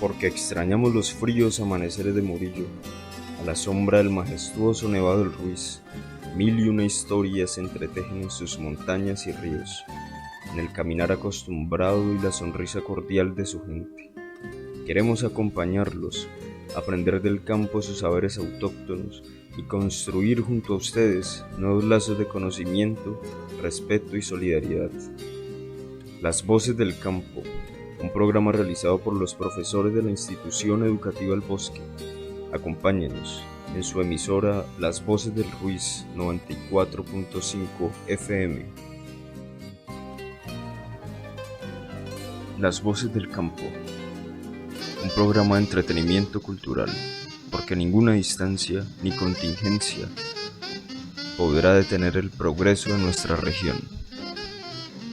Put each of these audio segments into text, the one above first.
porque extrañamos los fríos amaneceres de Murillo, a la sombra del majestuoso Nevado del Ruiz, mil y una historias se entretejen en sus montañas y ríos, en el caminar acostumbrado y la sonrisa cordial de su gente. Queremos acompañarlos, aprender del campo sus saberes autóctonos y construir junto a ustedes nuevos lazos de conocimiento, respeto y solidaridad. Las Voces del Campo, un programa realizado por los profesores de la Institución Educativa El Bosque. Acompáñenos en su emisora Las Voces del Ruiz 94.5 FM. Las Voces del Campo, un programa de entretenimiento cultural, porque ninguna distancia ni contingencia podrá detener el progreso de nuestra región.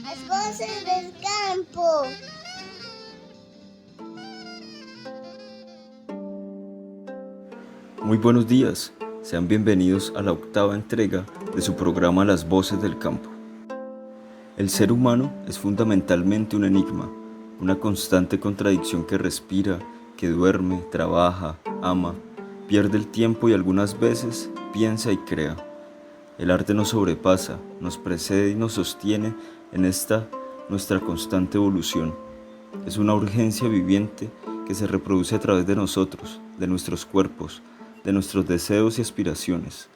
Las Voces del Campo. Muy buenos días, sean bienvenidos a la octava entrega de su programa Las Voces del Campo. El ser humano es fundamentalmente un enigma, una constante contradicción que respira, que duerme, trabaja, ama, pierde el tiempo y algunas veces piensa y crea. El arte nos sobrepasa, nos precede y nos sostiene en esta nuestra constante evolución. Es una urgencia viviente que se reproduce a través de nosotros, de nuestros cuerpos, de nuestros deseos y aspiraciones.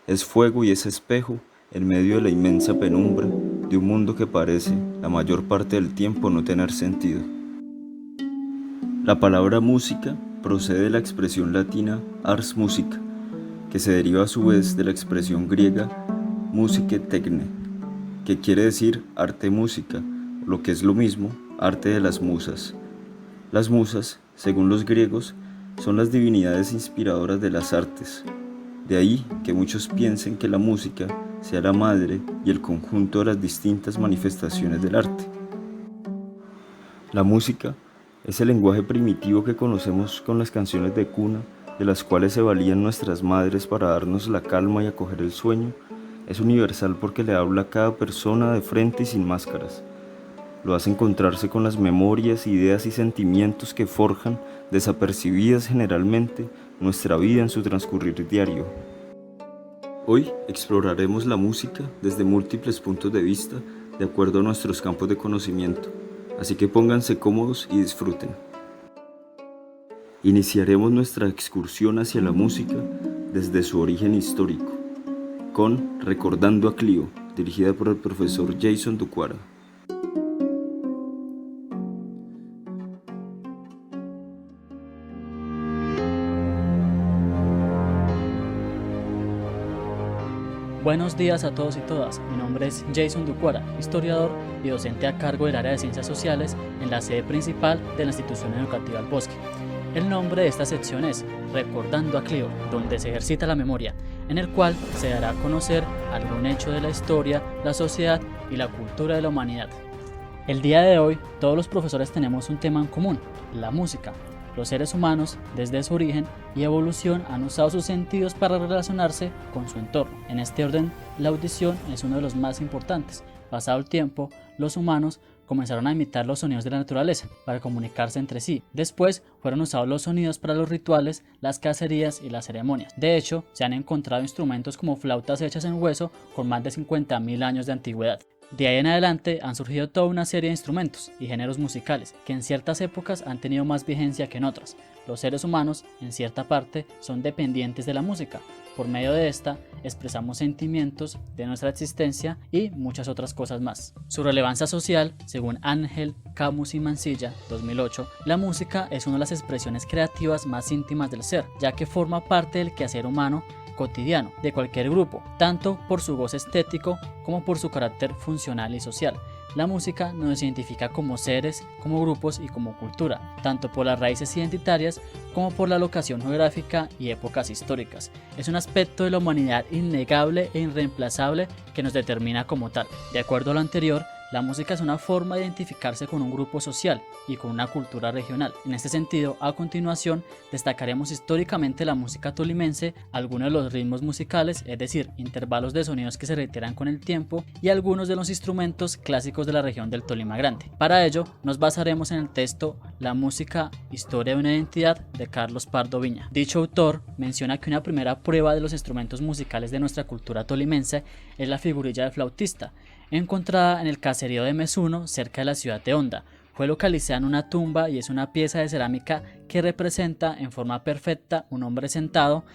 Es fuego y es espejo en medio de la inmensa penumbra de un mundo que parece, la mayor parte del tiempo, no tener sentido. La palabra música procede de la expresión latina ars musica, que se deriva a su vez de la expresión griega musicae techne, que quiere decir arte música, o lo que es lo mismo, arte de las musas. Las musas, según los griegos, son las divinidades inspiradoras de las artes. De ahí que muchos piensen que la música sea la madre y el conjunto de las distintas manifestaciones del arte. La música es el lenguaje primitivo que conocemos con las canciones de cuna, de las cuales se valían nuestras madres para darnos la calma y acoger el sueño. Es universal porque le habla a cada persona de frente y sin máscaras. Lo hace encontrarse con las memorias, ideas y sentimientos que forjan, desapercibidas generalmente, nuestra vida en su transcurrir diario. Hoy exploraremos la música desde múltiples puntos de vista, de acuerdo a nuestros campos de conocimiento, así que pónganse cómodos y disfruten. Iniciaremos nuestra excursión hacia la música desde su origen histórico, con Recordando a Clio, dirigida por el profesor Jason Ducuara. Buenos días a todos y todas, mi nombre es Jason Ducuara, historiador y docente a cargo del área de Ciencias Sociales en la sede principal de la Institución Educativa El Bosque. El nombre de esta sección es Recordando a Clio, donde se ejercita la memoria, en el cual se dará a conocer algún hecho de la historia, la sociedad y la cultura de la humanidad. El día de hoy, todos los profesores tenemos un tema en común, la música. Los seres humanos, desde su origen y evolución, han usado sus sentidos para relacionarse con su entorno. En este orden, la audición es uno de los más importantes. Pasado el tiempo, los humanos comenzaron a imitar los sonidos de la naturaleza para comunicarse entre sí. Después fueron usados los sonidos para los rituales, las cacerías y las ceremonias. De hecho, se han encontrado instrumentos como flautas hechas en hueso con más de 50.000 años de antigüedad. De ahí en adelante han surgido toda una serie de instrumentos y géneros musicales que en ciertas épocas han tenido más vigencia que en otras. Los seres humanos, en cierta parte, son dependientes de la música. Por medio de esta, expresamos sentimientos de nuestra existencia y muchas otras cosas más. Su relevancia social, según Ángel Camus y Mansilla, 2008, la música es una de las expresiones creativas más íntimas del ser, ya que forma parte del quehacer humano cotidiano de cualquier grupo, tanto por su goce estético como por su carácter funcional y social. La música nos identifica como seres, como grupos y como cultura, tanto por las raíces identitarias como por la locación geográfica y épocas históricas. Es un aspecto de la humanidad innegable e irreemplazable que nos determina como tal. De acuerdo a lo anterior, La música es una forma de identificarse con un grupo social y con una cultura regional. En este sentido, a continuación, destacaremos históricamente la música tolimense, algunos de los ritmos musicales, es decir, intervalos de sonidos que se reiteran con el tiempo, y algunos de los instrumentos clásicos de la región del Tolima Grande. Para ello, nos basaremos en el texto La música, historia de una identidad de Carlos Pardo Viña. Dicho autor menciona que una primera prueba de los instrumentos musicales de nuestra cultura tolimense es la figurilla de flautista, encontrada en el caserío de Mesuno, cerca de la ciudad de Honda. Fue localizada en una tumba y es una pieza de cerámica que representa en forma perfecta un hombre sentado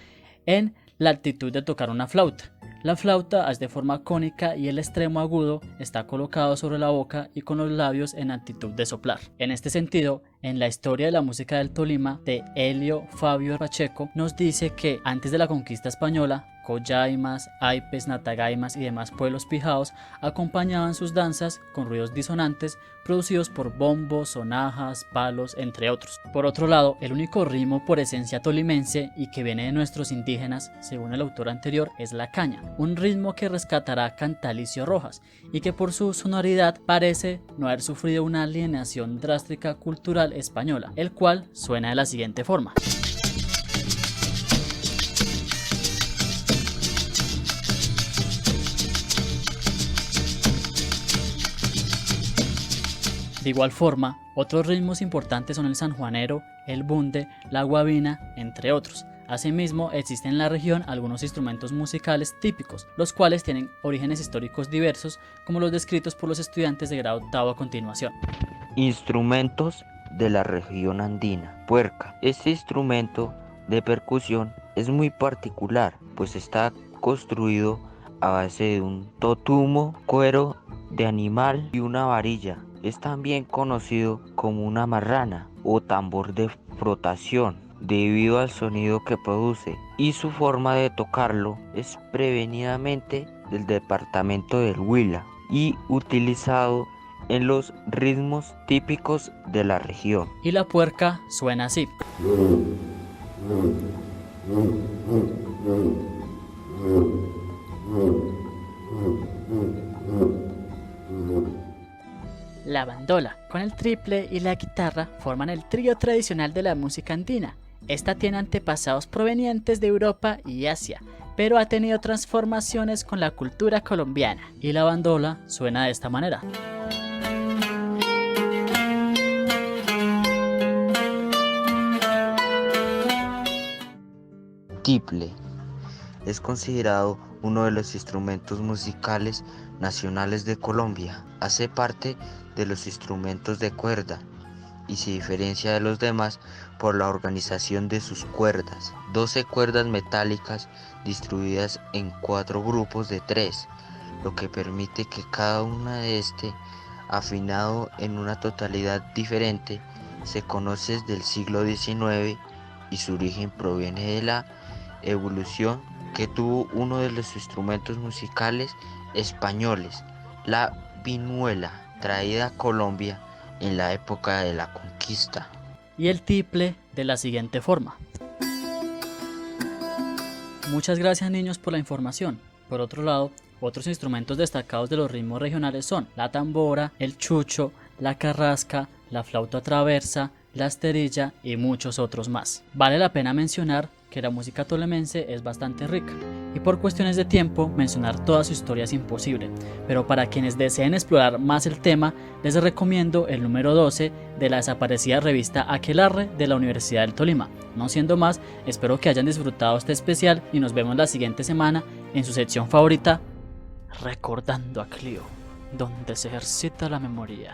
en la actitud de tocar una flauta. La flauta es de forma cónica y el extremo agudo está colocado sobre la boca y con los labios en actitud de soplar. En este sentido, en la historia de la música del Tolima de Helio Fabio Pacheco nos dice que antes de la conquista española, Collaimas, Aipes, Natagaimas y demás pueblos pijaos acompañaban sus danzas con ruidos disonantes producidos por bombos, sonajas, palos, entre otros. Por otro lado, el único ritmo por esencia tolimense y que viene de nuestros indígenas, según el autor anterior, es la caña, un ritmo que rescatará Cantalicio Rojas y que por su sonoridad parece no haber sufrido una alienación drástica cultural española, el cual suena de la siguiente forma. De igual forma, otros ritmos importantes son el sanjuanero, el bunde, la guabina, entre otros. Asimismo, existen en la región algunos instrumentos musicales típicos, los cuales tienen orígenes históricos diversos, como los descritos por los estudiantes de grado octavo a continuación. Instrumentos de la región andina. Puerca. Este instrumento de percusión es muy particular, pues está construido a base de un totumo, cuero de animal y una varilla. Es también conocido como una marrana o tambor de frotación debido al sonido que produce, y su forma de tocarlo es prevenidamente del departamento del Huila y utilizado en los ritmos típicos de la región. Y la puerca suena así. La bandola, con el triple y la guitarra, forman el trío tradicional de la música andina. Esta tiene antepasados provenientes de Europa y Asia, pero ha tenido transformaciones con la cultura colombiana. Y la bandola suena de esta manera. Tiple es considerado uno de los instrumentos musicales nacionales de Colombia. Hace parte de los instrumentos de cuerda y se diferencia de los demás por la organización de sus cuerdas. 12 cuerdas metálicas distribuidas en 4 grupos de 3, lo que permite que cada una de afinado en una totalidad diferente. Se conoce desde el siglo XIX y su origen proviene de la evolución que tuvo uno de los instrumentos musicales españoles, la vihuela, traída a Colombia en la época de la conquista. Y el tiple de la siguiente forma. Muchas gracias, niños, por la información. Por otro lado, otros instrumentos destacados de los ritmos regionales son la tambora, el chucho, la carrasca, la flauta traversa, la esterilla y muchos otros más. Vale la pena mencionar que la música tolimense es bastante rica y por cuestiones de tiempo mencionar toda su historia es imposible, pero para quienes deseen explorar más el tema les recomiendo el número 12 de la desaparecida revista Aquelarre de la Universidad del Tolima. No siendo más, espero que hayan disfrutado este especial y nos vemos la siguiente semana en su sección favorita, Recordando a Clio, donde se ejercita la memoria.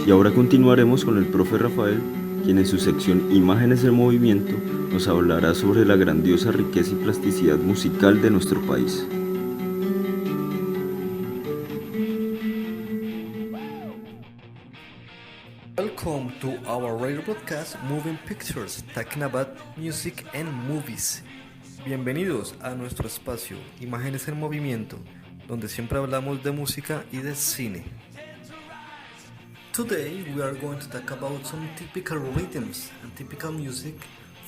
Y ahora continuaremos con el profe Rafael, quien en su sección Imágenes en Movimiento nos hablará sobre la grandiosa riqueza y plasticidad musical de nuestro país. Welcome to our radio broadcast Moving Pictures, talking about music and movies. Bienvenidos a nuestro espacio Imágenes en Movimiento, donde siempre hablamos de música y de cine. Today we are going to talk about some typical rhythms and typical music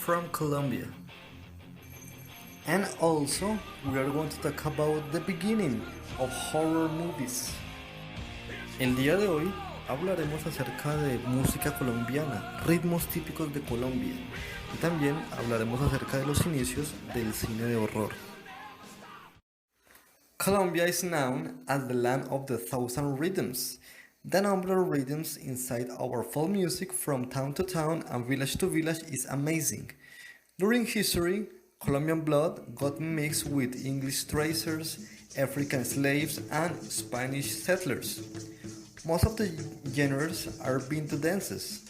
from Colombia. And also, we are going to talk about the beginning of horror movies. El día de hoy hablaremos acerca de música colombiana, ritmos típicos de Colombia, y también hablaremos acerca de los inicios del cine de horror. Colombia is known as the land of the thousand rhythms. The number of rhythms inside our folk music from town to town and village to village is amazing. During history, Colombian blood got mixed with English traders, African slaves, and Spanish settlers. Most of the genres are bintu dances.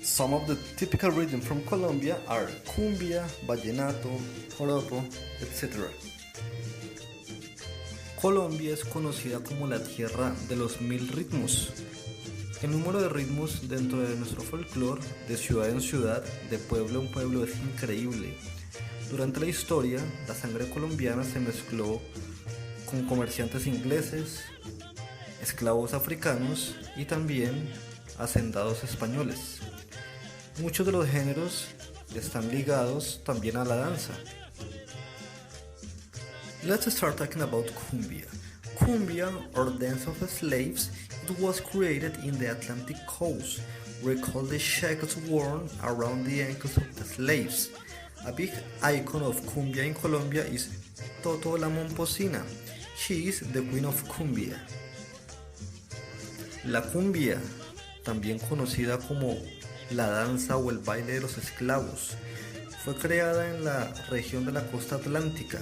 Some of the typical rhythms from Colombia are cumbia, vallenato, joropo, etc. Colombia es conocida como la tierra de los 1000 ritmos. El número de ritmos dentro de nuestro folclore, de ciudad en ciudad, de pueblo en pueblo, es increíble. Durante la historia, la sangre colombiana se mezcló con comerciantes ingleses, esclavos africanos y también hacendados españoles. Muchos de los géneros están ligados también a la danza. Let's start talking about cumbia. Cumbia, or dance of the slaves, it was created in the Atlantic coast. Recall the shackles worn around the ankles of the slaves. A big icon of cumbia in Colombia is Toto la Momposina. She is the queen of cumbia. La cumbia, también conocida como la danza o el baile de los esclavos, fue creada en la región de la costa atlántica.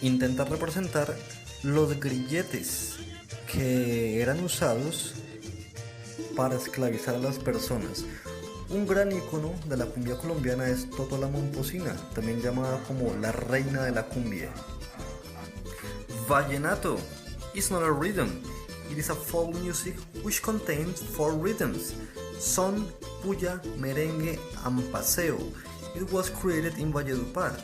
Intenta representar los grilletes que eran usados para esclavizar a las personas. Un gran ícono de la cumbia colombiana es Toto la Momposina, también llamada como la reina de la cumbia. Vallenato is not a rhythm. It is a folk music which contains 4 rhythms: son, puya, merengue, and paseo. It was created in Valledupar.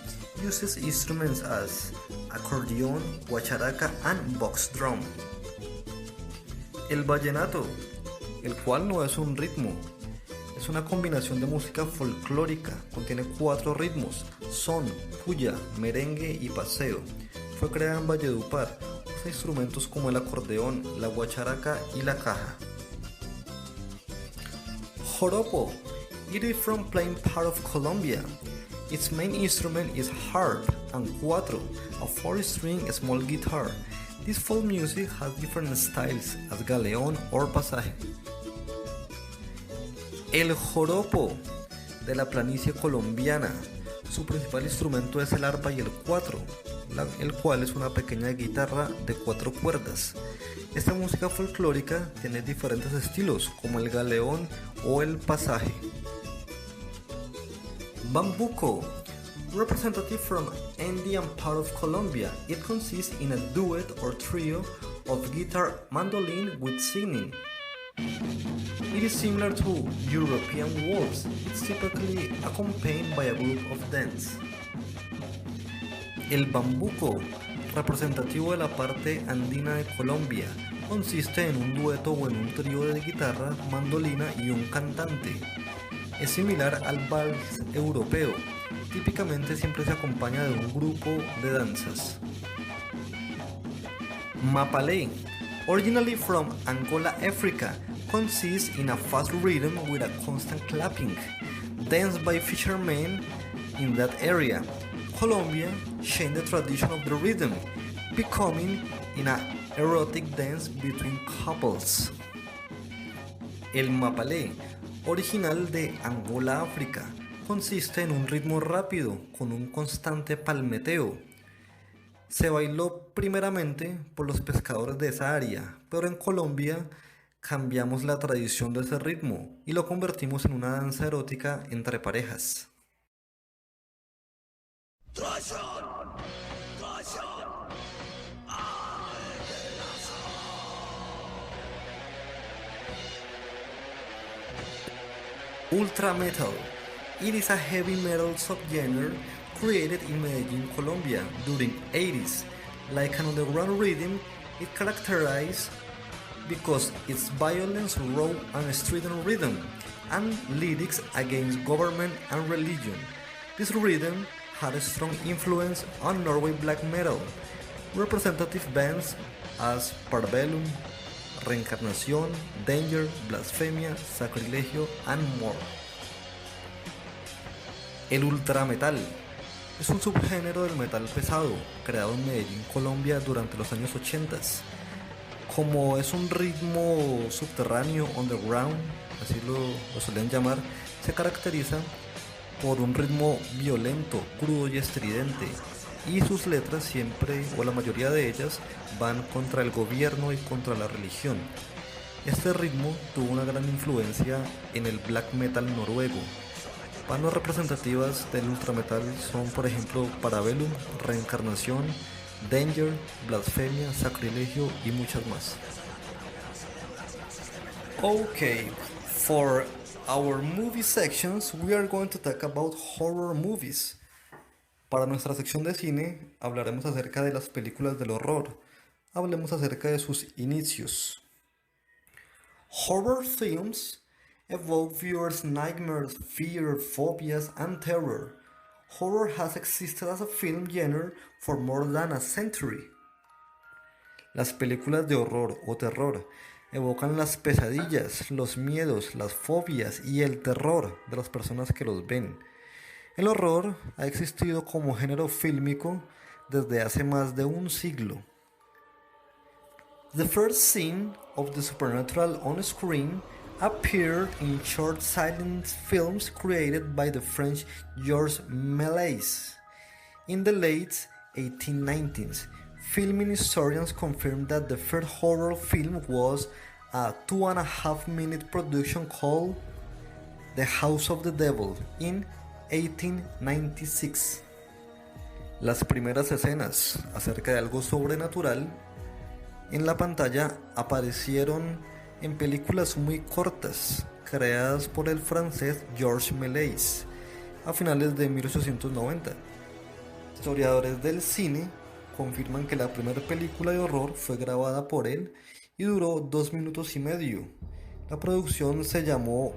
Uses instruments as acordeón, guacharaca, and box drum. El vallenato, el cual no es un ritmo, es una combinación de música folclórica. Contiene 4 ritmos: son, puya, merengue y paseo. Fue creada en Valledupar. Usa instrumentos como el acordeón, la guacharaca y la caja. Joropo. It is from plain part of Colombia. Its main instrument is harp and cuatro, a 4-string small guitar. This folk music has different styles as galeón or pasaje. El joropo de la planicie colombiana. Su principal instrumento es el arpa y el cuatro, el cual es una pequeña guitarra de 4 cuerdas. Esta música folclórica tiene diferentes estilos, como el galeón o el pasaje. Bambuco, representative from Andean part of Colombia. It consists in a duet or trio of guitar, mandolin with singing. It is similar to European waltz. It's typically accompanied by a group of dance. El bambuco, representativo de la parte andina de Colombia, consiste en un dueto o en un trío de guitarra, mandolina y un cantante. Es similar al vals europeo. Típicamente siempre se acompaña de un grupo de danzas. Mapalé, originally from Angola, Africa, consists in a fast rhythm with a constant clapping, danced by fishermen in that area. Colombia changed the tradition of the rhythm, becoming in an erotic dance between couples. El mapalé, original de Angola, África, consiste en un ritmo rápido con un constante palmeteo. Se bailó primeramente por los pescadores de esa área, pero en Colombia cambiamos la tradición de ese ritmo y lo convertimos en una danza erótica entre parejas. Ultra metal. It is a heavy metal subgenre created in Medellín, Colombia during 80s. Like an underground rhythm, it characterized because its violence, raw and strident rhythm. and lyrics against government and religion. This rhythm had a strong influence on Norway black metal. Representative bands as Parabellum, Reencarnación, Danger, Blasfemia, Sacrilegio, and more. El ultrametal es un subgénero del metal pesado creado en Medellín, Colombia durante los años 80. Como es un ritmo subterráneo, underground, así lo suelen llamar, se caracteriza por un ritmo violento, crudo y estridente, y sus letras siempre, o la mayoría de ellas, van contra el gobierno y contra la religión. Este ritmo tuvo una gran influencia en el black metal noruego. Bandas representativas del ultrametal son, por ejemplo, Parabellum, Reencarnación, Danger, Blasfemia, Sacrilegio y muchas más. Okay, for our movie sections, we are going to talk about horror movies. Para nuestra sección de cine, hablaremos acerca de las películas del horror. Hablemos acerca de sus inicios. Horror films evoke viewers' nightmares, fear, phobias, and terror. Horror has existed as a film genre for more than a century. Las películas de horror o terror evocan las pesadillas, los miedos, las fobias y el terror de las personas que los ven. El horror ha existido como género fílmico desde hace más de un siglo. The first scene of the supernatural on screen appeared in short silent films created by the French Georges Méliès in the late 1890s. Filming historians confirm that the first horror film was a 2.5-minute production called The House of the Devil in 1896. Las primeras escenas acerca de algo sobrenatural en la pantalla aparecieron en películas muy cortas creadas por el francés Georges Méliès a finales de 1890. Historiadores del cine confirman que la primera película de horror fue grabada por él y duró 2 minutos y medio. La producción se llamó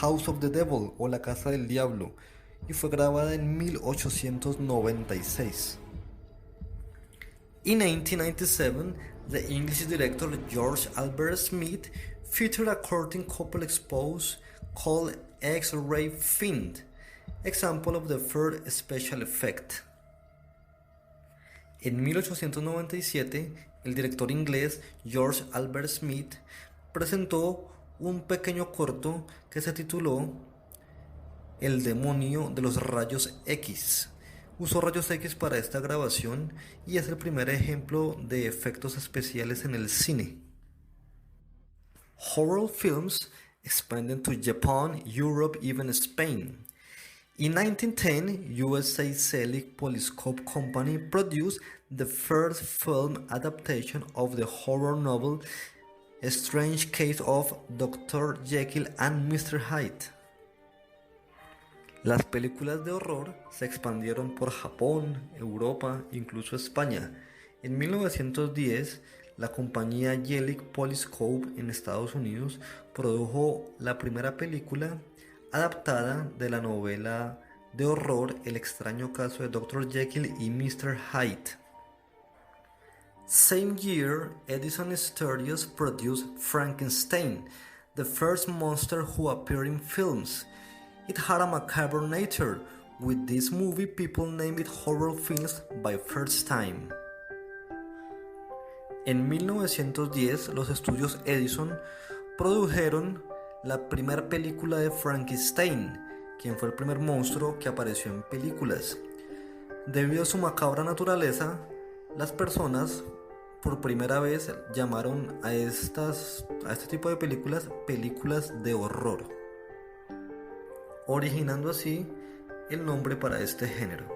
House of the Devil o La Casa del Diablo y fue grabada en 1896. In 1897, the English director George Albert Smith featured a curtain couple expose called X-Ray Fiend, example of the first special effect. En 1897, el director inglés George Albert Smith presentó un pequeño corto que se tituló El demonio de los rayos X. Usó rayos X para esta grabación y es el primer ejemplo de efectos especiales en el cine. Horror films expanded to Japan, Europe, even Spain. In 1910, USA Selig Polyscope Company produced the first film adaptation of the horror novel A Strange Case of Dr. Jekyll and Mr. Hyde. Las películas de horror se expandieron por Japón, Europa, incluso España. En 1910, la compañía Selig Polyscope en Estados Unidos produjo la primera película adaptada de la novela de horror El extraño caso de Dr. Jekyll y Mr. Hyde. Same year, Edison Studios produced Frankenstein, the first monster who appeared in films. It had a macabre nature. With this movie, people named it horror films by first time. En 1910, los estudios Edison produjeron la primera película de Frankenstein, quien fue el primer monstruo que apareció en películas. Debido a su macabra naturaleza, las personas por primera vez llamaron a este tipo de películas de horror, originando así el nombre para este género.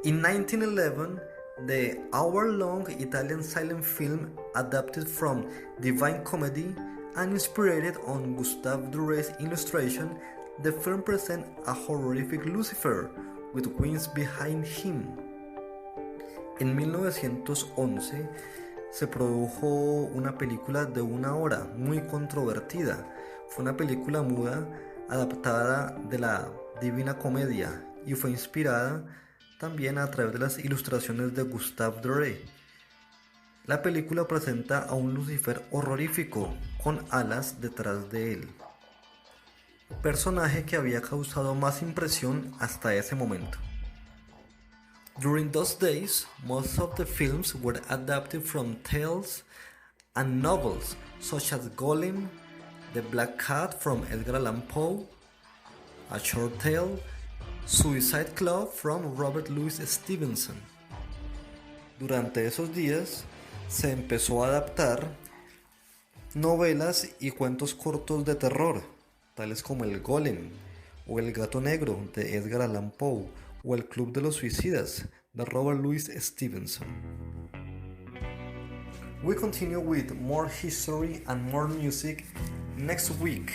In 1911, the hour-long Italian silent film adapted from Divine Comedy and inspired on Gustave Duré's illustration, the film presents a horrific Lucifer with wings behind him. En 1911 se produjo una película de 1 hora muy controvertida. fue una película muda adaptada de la Divina Comedia y fue inspirada también a través de las ilustraciones de Gustave Doré. La película presenta a un Lucifer horrorífico con alas detrás de él, personaje que había causado más impresión hasta ese momento. During those days, most of the films were adapted from tales and novels such as Golem, The Black Cat from Edgar Allan Poe, A Short Tale, Suicide Club from Robert Louis Stevenson. Durante esos días se empezó a adaptar novelas y cuentos cortos de terror, tales como El Golem o El Gato Negro de Edgar Allan Poe o El Club de los Suicidas de Robert Louis Stevenson. We continue with more history and more music next week.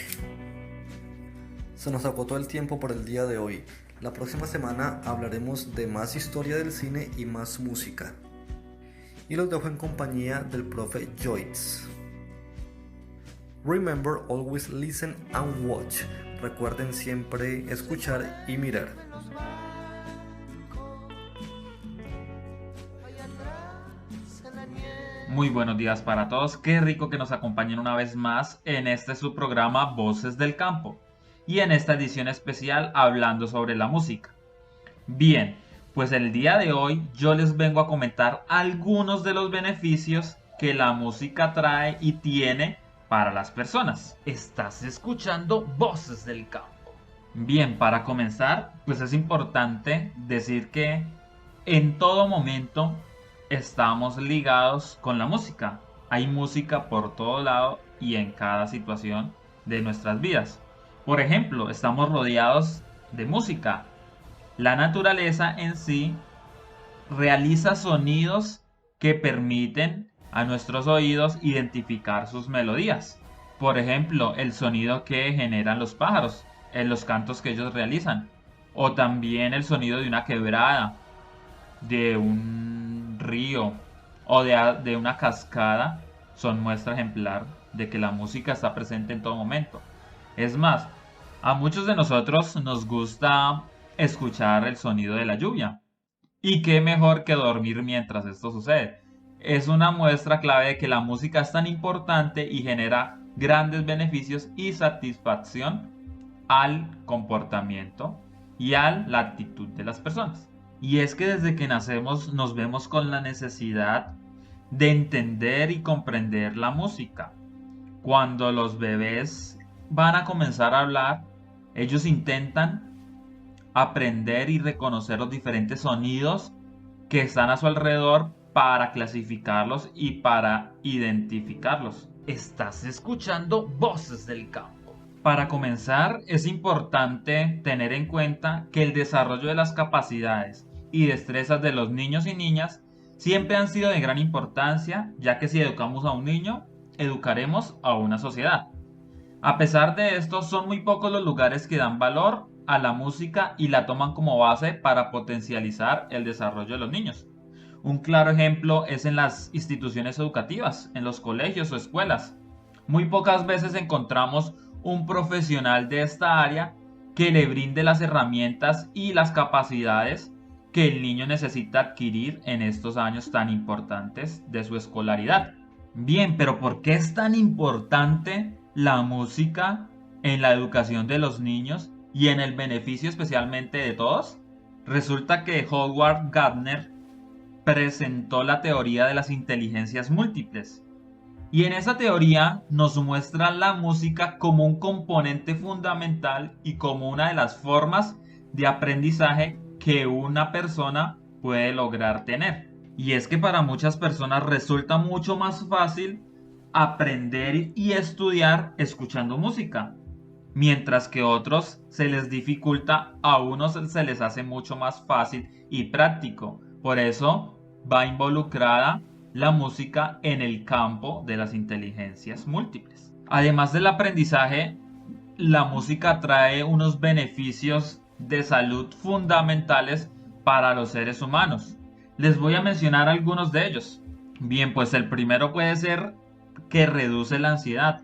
Se nos agotó el tiempo por el día de hoy. La próxima semana hablaremos de más historia del cine y más música. Y los dejo en compañía del profe Joyce. Remember, always listen and watch. Recuerden siempre escuchar y mirar. Muy buenos días para todos, qué rico que nos acompañen una vez más en este subprograma Voces del Campo y en esta edición especial hablando sobre la música. Bien, pues el día de hoy yo les vengo a comentar algunos de los beneficios que la música trae y tiene para las personas. Estás escuchando Voces del Campo. Bien, para comenzar, pues es importante decir que en todo momento estamos ligados con la música. Hay música por todo lado y en cada situación de nuestras vidas. Por ejemplo, estamos rodeados de música. La naturaleza en sí realiza sonidos que permiten a nuestros oídos identificar sus melodías. Por ejemplo, el sonido que generan los pájaros en los cantos que ellos realizan. O también el sonido de una quebrada, de un río o de una cascada son muestra ejemplar de que la música está presente en todo momento. Es más, a muchos de nosotros nos gusta escuchar el sonido de la lluvia. Y qué mejor que dormir mientras esto sucede. Es una muestra clave de que la música es tan importante y genera grandes beneficios y satisfacción al comportamiento y a la actitud de las personas. Y es que desde que nacemos nos vemos con la necesidad de entender y comprender la música. Cuando los bebés van a comenzar a hablar, ellos intentan aprender y reconocer los diferentes sonidos que están a su alrededor para clasificarlos y para identificarlos. Estás escuchando Voces del Campo. Para comenzar, es importante tener en cuenta que el desarrollo de las capacidades y destrezas de los niños y niñas siempre han sido de gran importancia, ya que si educamos a un niño, educaremos a una sociedad. A pesar de esto, son muy pocos los lugares que dan valor a la música y la toman como base para potencializar el desarrollo de los niños. Un claro ejemplo es en las instituciones educativas, en los colegios o escuelas. Muy pocas veces encontramos un profesional de esta área que le brinde las herramientas y las capacidades que el niño necesita adquirir en estos años tan importantes de su escolaridad. Bien, pero ¿por qué es tan importante la música en la educación de los niños y en el beneficio especialmente de todos? Resulta que Howard Gardner presentó la teoría de las inteligencias múltiples. Y en esa teoría nos muestra la música como un componente fundamental y como una de las formas de aprendizaje que una persona puede lograr tener. Y es que para muchas personas resulta mucho más fácil aprender y estudiar escuchando música, mientras que a otros se les dificulta, a unos se les hace mucho más fácil y práctico. Por eso va involucrada la música en el campo de las inteligencias múltiples. Además del aprendizaje, la música trae unos beneficios de salud fundamentales para los seres humanos. Les voy a mencionar algunos de ellos. Bien, pues el primero puede ser que reduce la ansiedad.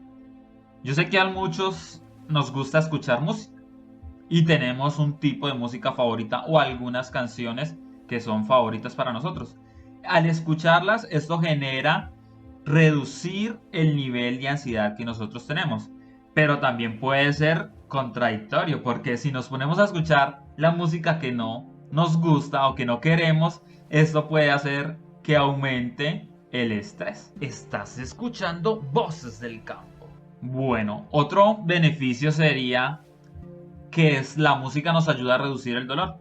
Yo sé que a muchos nos gusta escuchar música y tenemos un tipo de música favorita o algunas canciones que son favoritas para nosotros. Al escucharlas, esto genera reducir el nivel de ansiedad que nosotros tenemos, pero también puede ser contradictorio, porque si nos ponemos a escuchar la música que no nos gusta o que no queremos, esto puede hacer que aumente el estrés. Estás escuchando Voces del Campo. Bueno, otro beneficio sería que la música nos ayuda a reducir el dolor.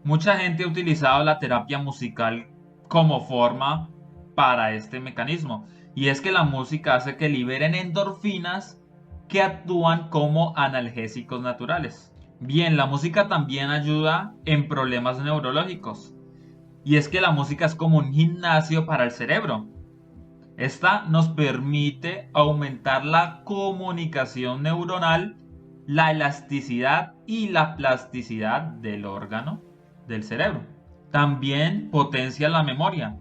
Mucha gente ha utilizado la terapia musical como forma para este mecanismo, y es que la música hace que liberen endorfinas que actúan como analgésicos naturales. Bien, la música también ayuda en problemas neurológicos, y es que la música es como un gimnasio para el cerebro. Esta nos permite aumentar la comunicación neuronal, la elasticidad y la plasticidad del órgano del cerebro. También potencia la memoria.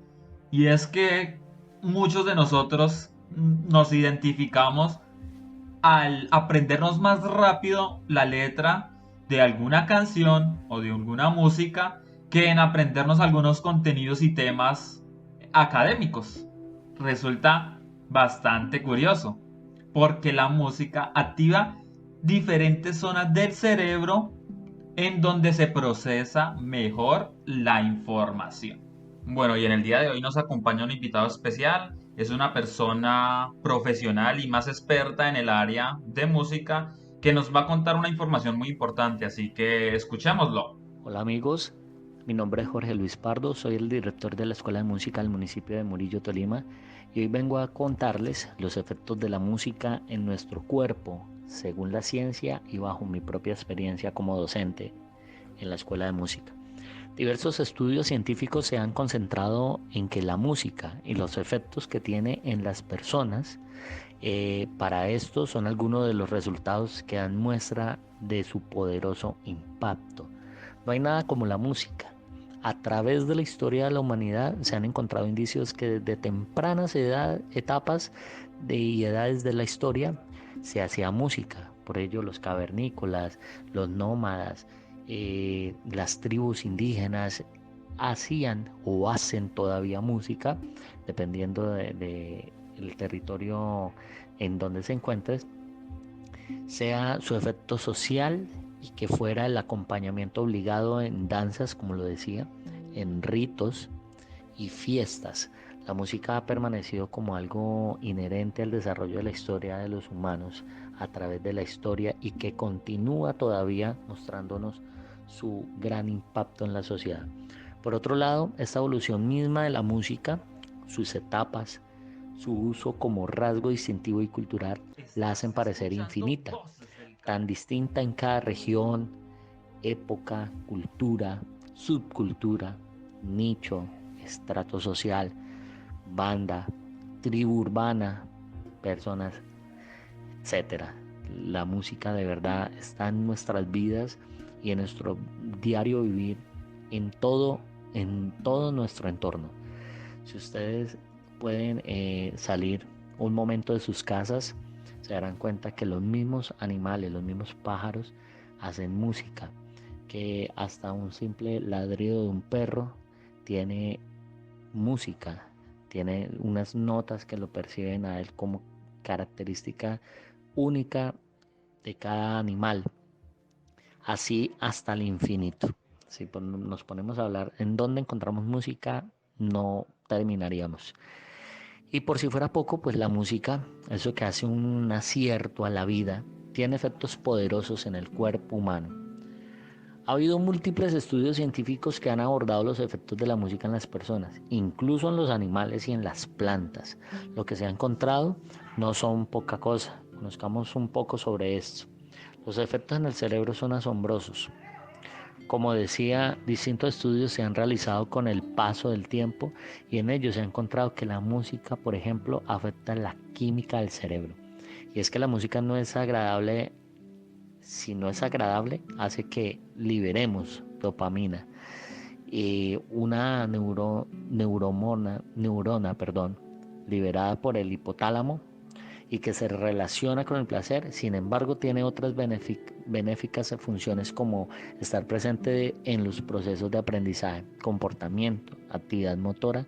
Y es que muchos de nosotros nos identificamos al aprendernos más rápido la letra de alguna canción o de alguna música que en aprendernos algunos contenidos y temas académicos. Resulta bastante curioso porque la música activa diferentes zonas del cerebro en donde se procesa mejor la información. Bueno, y en el día de hoy nos acompaña un invitado especial. Es una persona profesional y más experta en el área de música que nos va a contar una información muy importante, así que escuchémoslo. Hola amigos, mi nombre es Jorge Luis Pardo, soy el director de la Escuela de Música del municipio de Murillo, Tolima, y hoy vengo a contarles los efectos de la música en nuestro cuerpo, según la ciencia y bajo mi propia experiencia como docente en la Escuela de Música. Diversos estudios científicos se han concentrado en que la música y los efectos que tiene en las personas, para esto son algunos de los resultados que dan muestra de su poderoso impacto. No hay nada como la música. A través de la historia de la humanidad se han encontrado indicios que desde tempranas etapas y edades de la historia se hacía música. Por ello los cavernícolas, los nómadas, las tribus indígenas hacían o hacen todavía música, dependiendo del territorio en donde se encuentre, sea su efecto social y que fuera el acompañamiento obligado en danzas, como lo decía, en ritos y fiestas. La música ha permanecido como algo inherente al desarrollo de la historia de los humanos a través de la historia y que continúa todavía mostrándonos su gran impacto en la sociedad. Por otro lado, esta evolución misma de la música, sus etapas, su uso como rasgo distintivo y cultural, la hacen parecer infinita, tan distinta en cada región, época, cultura, subcultura, nicho, estrato social, banda, tribu urbana, personas, etc. La música de verdad está en nuestras vidas y en nuestro diario vivir, en todo nuestro entorno. Si ustedes pueden salir un momento de sus casas, se darán cuenta que los mismos animales, los mismos pájaros hacen música, que hasta un simple ladrido de un perro tiene música, tiene unas notas que lo perciben a él como característica única de cada animal. Así hasta el infinito. Si nos ponemos a hablar en dónde encontramos música, no terminaríamos. Y por si fuera poco, pues la música, eso que hace un acierto a la vida, tiene efectos poderosos en el cuerpo humano. Ha habido múltiples estudios científicos que han abordado los efectos de la música en las personas, incluso en los animales y en las plantas. Lo que se ha encontrado no son poca cosa. Conozcamos un poco sobre esto. Los efectos en el cerebro son asombrosos. Como decía, distintos estudios se han realizado con el paso del tiempo y en ellos se ha encontrado que la música, por ejemplo, afecta la química del cerebro. Y es que la música no es agradable, si no es agradable, hace que liberemos dopamina, una neurona liberada por el hipotálamo y que se relaciona con el placer, sin embargo tiene otras benéficas funciones como estar presente en los procesos de aprendizaje, comportamiento, actividad motora,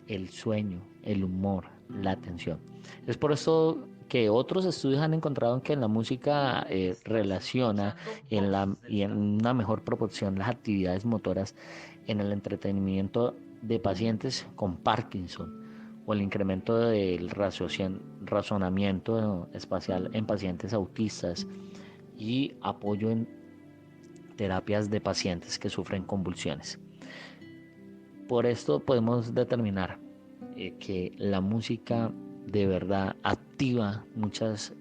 el sueño, el humor, la atención. Es por esto que otros estudios han encontrado que la música relaciona y en una mejor proporción las actividades motoras en el entretenimiento de pacientes con Parkinson o el incremento del razonamiento espacial en pacientes autistas y apoyo en terapias de pacientes que sufren convulsiones. Por esto podemos determinar que la música de verdad activa muchas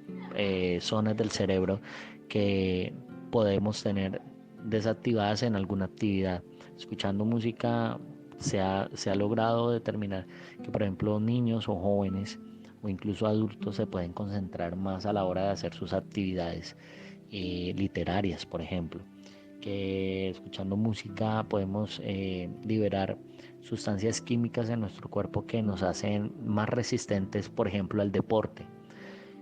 zonas del cerebro que podemos tener desactivadas en alguna actividad. Escuchando música se ha logrado determinar que, por ejemplo, niños o jóvenes o incluso adultos se pueden concentrar más a la hora de hacer sus actividades literarias, por ejemplo, que escuchando música podemos liberar sustancias químicas en nuestro cuerpo que nos hacen más resistentes, por ejemplo, al deporte.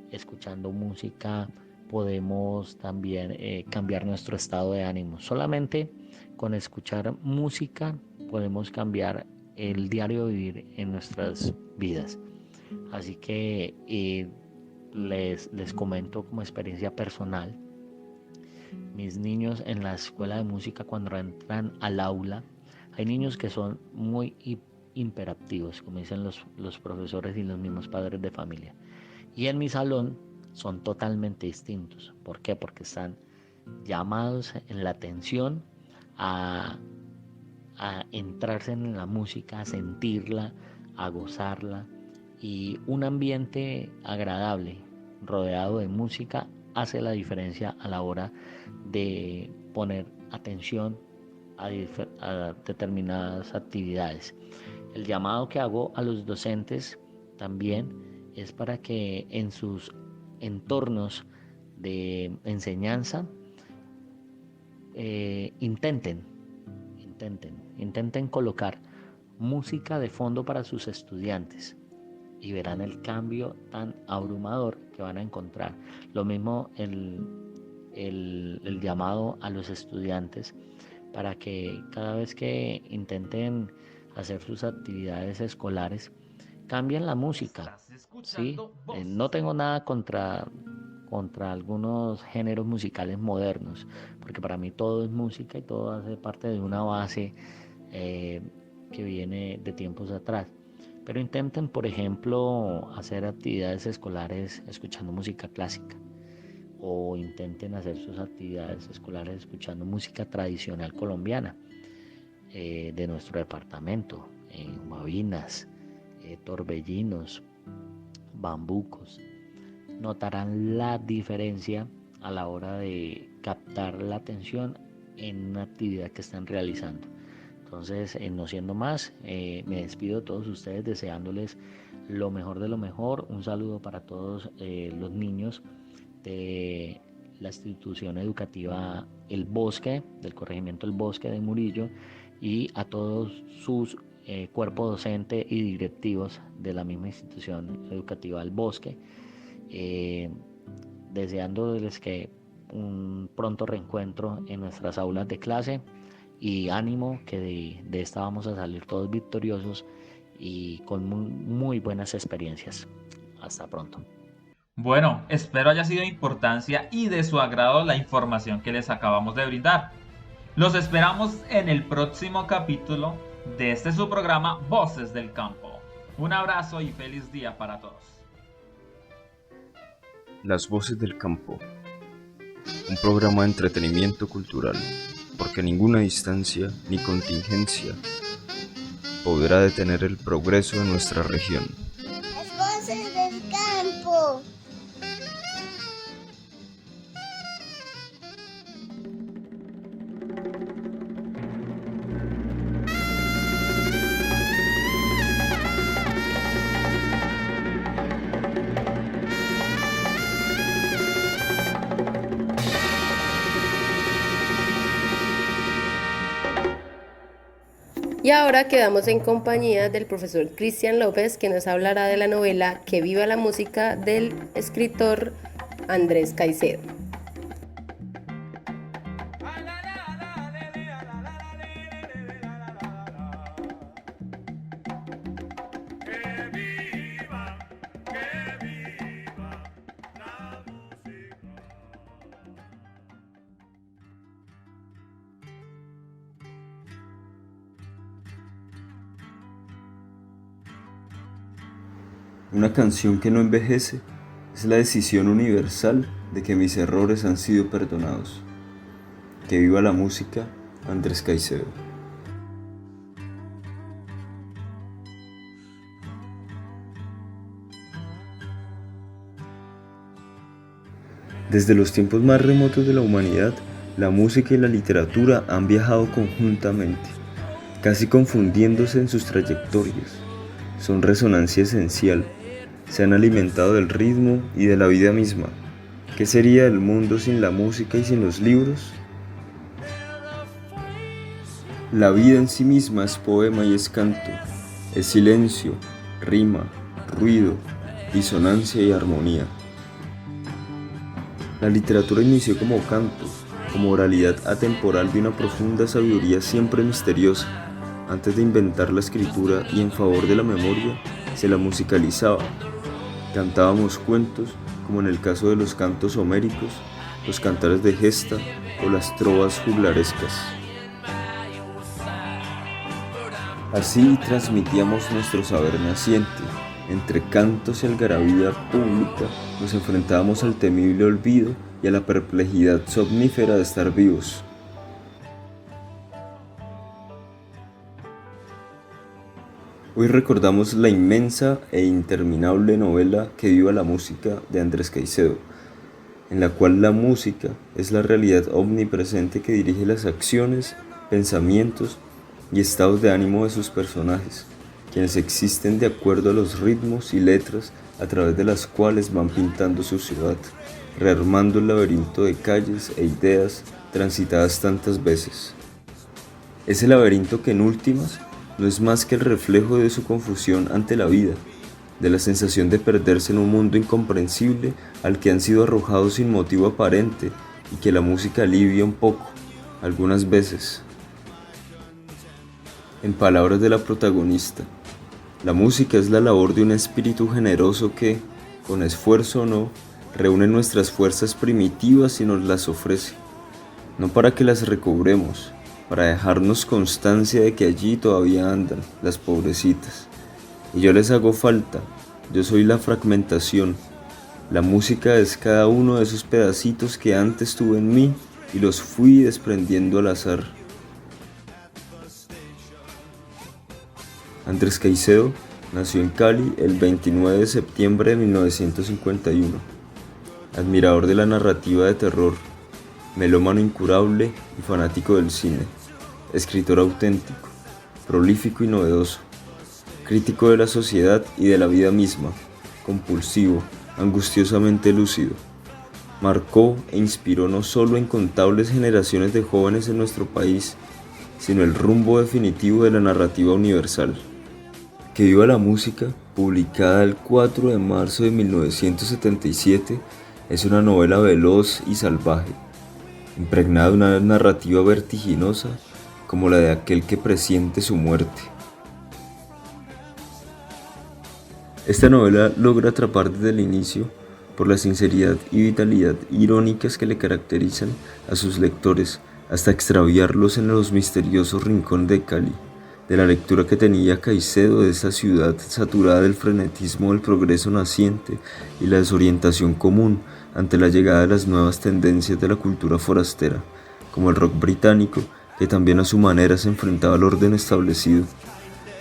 Escuchando música podemos también cambiar nuestro estado de ánimo. Solamente con escuchar música podemos cambiar el diario vivir en nuestras vidas. Así que les comento como experiencia personal. Mis niños en la escuela de música, cuando entran al aula, hay niños que son muy hiperactivos, como dicen los profesores y los mismos padres de familia. Y en mi salón son totalmente distintos. ¿Por qué? Porque están llamados en la atención a entrarse en la música, a sentirla, a gozarla, y un ambiente agradable rodeado de música hace la diferencia a la hora de poner atención a determinadas actividades. El llamado que hago a los docentes también es para que en sus entornos de enseñanza intenten colocar música de fondo para sus estudiantes y verán el cambio tan abrumador que van a encontrar. Lo mismo el llamado a los estudiantes para que cada vez que intenten hacer sus actividades escolares cambien la música, ¿sí? No tengo nada contra algunos géneros musicales modernos, porque para mí todo es música y todo hace parte de una base que viene de tiempos atrás. Pero intenten, por ejemplo, hacer actividades escolares escuchando música clásica, o intenten hacer sus actividades escolares escuchando música tradicional colombiana de nuestro departamento, guabinas, torbellinos, bambucos. Notarán la diferencia a la hora de captar la atención en una actividad que están realizando. Entonces, no siendo más, me despido de todos ustedes deseándoles lo mejor de lo mejor. Un saludo para todos los niños de la institución educativa El Bosque, del corregimiento El Bosque de Murillo, y a todos sus cuerpo docente y directivos de la misma institución educativa El Bosque, deseándoles que un pronto reencuentro en nuestras aulas de clase, y ánimo que de esta vamos a salir todos victoriosos y con muy buenas experiencias. Hasta pronto. Bueno, espero haya sido de importancia y de su agrado la información que les acabamos de brindar. Los esperamos en el próximo capítulo de su programa Voces del Campo. Un abrazo y feliz día para todos. Las Voces del Campo, un programa de entretenimiento cultural, porque ninguna distancia ni contingencia podrá detener el progreso de nuestra región. Las voces del campo. Y ahora quedamos en compañía del profesor Cristian López, que nos hablará de la novela Que viva la música del escritor Andrés Caicedo. Una canción que no envejece es la decisión universal de que mis errores han sido perdonados. Que viva la música, Andrés Caicedo. Desde los tiempos más remotos de la humanidad, la música y la literatura han viajado conjuntamente, casi confundiéndose en sus trayectorias. Son resonancia esencial. Se han alimentado del ritmo y de la vida misma. ¿Qué sería el mundo sin la música y sin los libros? La vida en sí misma es poema y es canto, es silencio, rima, ruido, disonancia y armonía. La literatura inició como canto, como oralidad atemporal de una profunda sabiduría siempre misteriosa. Antes de inventar la escritura y en favor de la memoria, se la musicalizaba. Cantábamos cuentos, como en el caso de los cantos homéricos, los cantares de gesta o las trovas juglarescas. Así transmitíamos nuestro saber naciente. Entre cantos y algarabía pública nos enfrentábamos al temible olvido y a la perplejidad somnífera de estar vivos. Hoy recordamos la inmensa e interminable novela Que viva la música de Andrés Caicedo, en la cual la música es la realidad omnipresente que dirige las acciones, pensamientos y estados de ánimo de sus personajes, quienes existen de acuerdo a los ritmos y letras a través de las cuales van pintando su ciudad, rearmando el laberinto de calles e ideas transitadas tantas veces. Ese laberinto que en últimas no es más que el reflejo de su confusión ante la vida, de la sensación de perderse en un mundo incomprensible al que han sido arrojados sin motivo aparente y que la música alivia un poco, algunas veces. En palabras de la protagonista, la música es la labor de un espíritu generoso que, con esfuerzo o no, reúne nuestras fuerzas primitivas y nos las ofrece, no para que las recobremos, para dejarnos constancia de que allí todavía andan las pobrecitas. Y yo les hago falta, yo soy la fragmentación. La música es cada uno de esos pedacitos que antes tuve en mí y los fui desprendiendo al azar. Andrés Caicedo nació en Cali el 29 de septiembre de 1951. Admirador de la narrativa de terror, melómano incurable y fanático del cine, escritor auténtico, prolífico y novedoso, crítico de la sociedad y de la vida misma, compulsivo, angustiosamente lúcido. Marcó e inspiró no solo incontables generaciones de jóvenes en nuestro país, sino el rumbo definitivo de la narrativa universal. Que viva la música, publicada el 4 de marzo de 1977, es una novela veloz y salvaje, impregnada de una narrativa vertiginosa como la de aquel que presiente su muerte. Esta novela logra atrapar desde el inicio por la sinceridad y vitalidad irónicas que le caracterizan a sus lectores, hasta extraviarlos en los misteriosos rincones de Cali, de la lectura que tenía Caicedo de esa ciudad saturada del frenetismo del progreso naciente y la desorientación común ante la llegada de las nuevas tendencias de la cultura forastera, como el rock británico, que también a su manera se enfrentaba al orden establecido,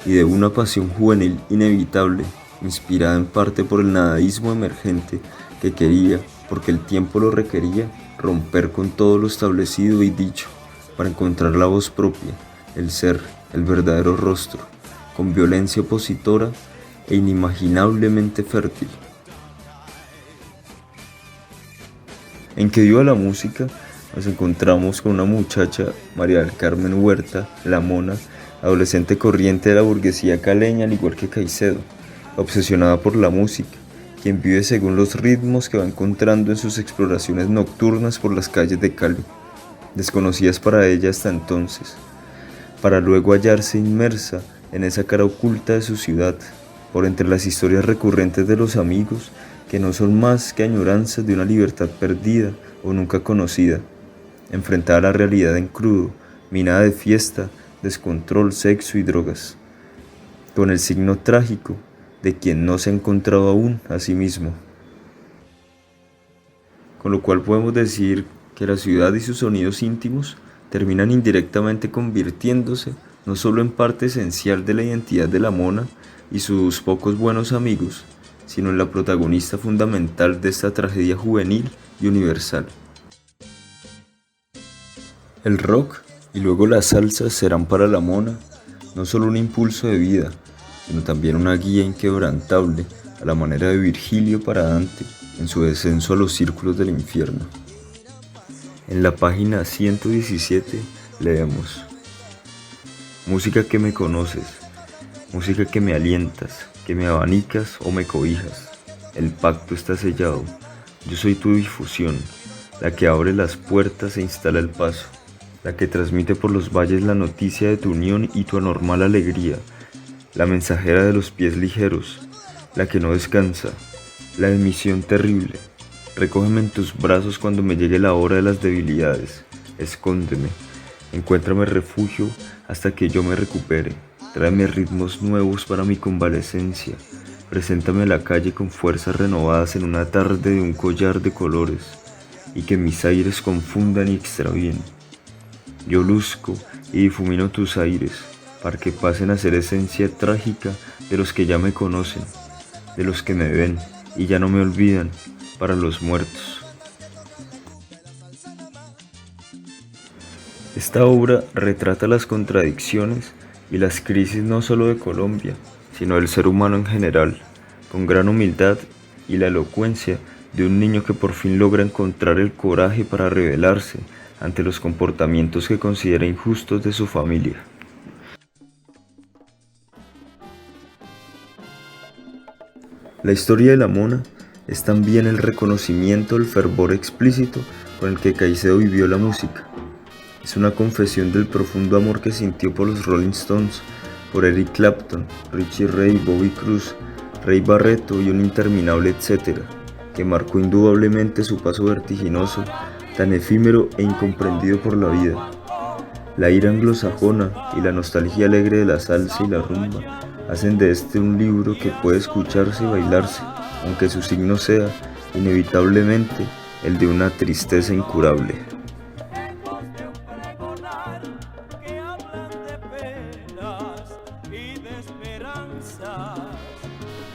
y de una pasión juvenil inevitable, inspirada en parte por el nadaísmo emergente que quería, porque el tiempo lo requería, romper con todo lo establecido y dicho, para encontrar la voz propia, el ser, el verdadero rostro, con violencia opositora e inimaginablemente fértil. En Que viva la música, nos encontramos con una muchacha, María del Carmen Huerta, la Mona, adolescente corriente de la burguesía caleña al igual que Caicedo, obsesionada por la música, quien vive según los ritmos que va encontrando en sus exploraciones nocturnas por las calles de Cali, desconocidas para ella hasta entonces, para luego hallarse inmersa en esa cara oculta de su ciudad, por entre las historias recurrentes de los amigos, que no son más que añoranzas de una libertad perdida o nunca conocida, enfrentada a la realidad en crudo, minada de fiesta, descontrol, sexo y drogas, con el signo trágico de quien no se ha encontrado aún a sí mismo. Con lo cual podemos decir que la ciudad y sus sonidos íntimos terminan indirectamente convirtiéndose no solo en parte esencial de la identidad de la mona y sus pocos buenos amigos, sino en la protagonista fundamental de esta tragedia juvenil y universal. El rock y luego la salsa serán para la mona no solo un impulso de vida, sino también una guía inquebrantable a la manera de Virgilio para Dante en su descenso a los círculos del infierno. En la página 117 leemos: música que me conoces, música que me alientas, que me abanicas o me cobijas. El pacto está sellado, yo soy tu difusión, la que abre las puertas e instala el paso, la que transmite por los valles la noticia de tu unión y tu anormal alegría, la mensajera de los pies ligeros, la que no descansa, la de misión terrible. Recógeme en tus brazos cuando me llegue la hora de las debilidades, escóndeme, encuéntrame refugio hasta que yo me recupere, tráeme ritmos nuevos para mi convalecencia, preséntame a la calle con fuerzas renovadas en una tarde de un collar de colores, y que mis aires confundan y extravíen. Yo luzco y difumino tus aires, para que pasen a ser esencia trágica de los que ya me conocen, de los que me ven y ya no me olvidan, para los muertos. Esta obra retrata las contradicciones y las crisis no solo de Colombia, sino del ser humano en general, con gran humildad y la elocuencia de un niño que por fin logra encontrar el coraje para rebelarse ante los comportamientos que considera injustos de su familia. La historia de la mona es también el reconocimiento del fervor explícito con el que Caicedo vivió la música. Es una confesión del profundo amor que sintió por los Rolling Stones, por Eric Clapton, Richie Ray, Bobby Cruz, Ray Barretto y un interminable etcétera, que marcó indudablemente su paso vertiginoso, tan efímero e incomprendido por la vida. La ira anglosajona y la nostalgia alegre de la salsa y la rumba hacen de este un libro que puede escucharse y bailarse, aunque su signo sea, inevitablemente, el de una tristeza incurable.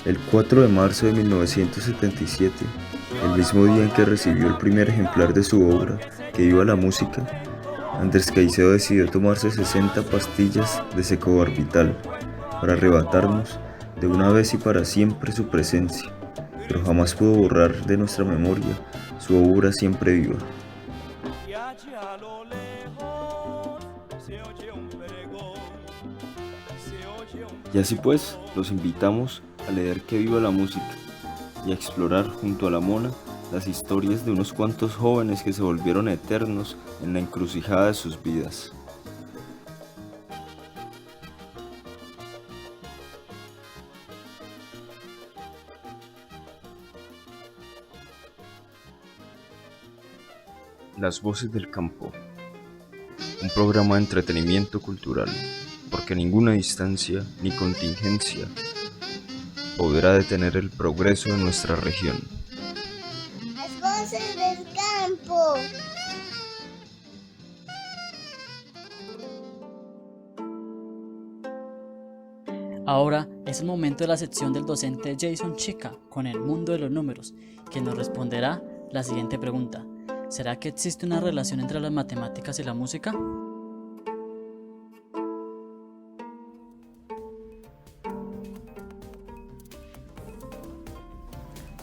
El 4 de marzo de 1977, el mismo día en que recibió el primer ejemplar de su obra, Que viva la música, Andrés Caicedo decidió tomarse 60 pastillas de secobarbital para arrebatarnos de una vez y para siempre su presencia, pero jamás pudo borrar de nuestra memoria su obra siempre viva. Y así pues, los invitamos a leer Que viva la música y a explorar junto a la mona las historias de unos cuantos jóvenes que se volvieron eternos en la encrucijada de sus vidas. Las voces del campo, un programa de entretenimiento cultural, porque ninguna distancia ni contingencia podrá detener el progreso de nuestra región. Las voces del campo. Ahora es el momento de la sección del docente Jason Chica con el mundo de los números, quien nos responderá la siguiente pregunta: ¿será que existe una relación entre las matemáticas y la música?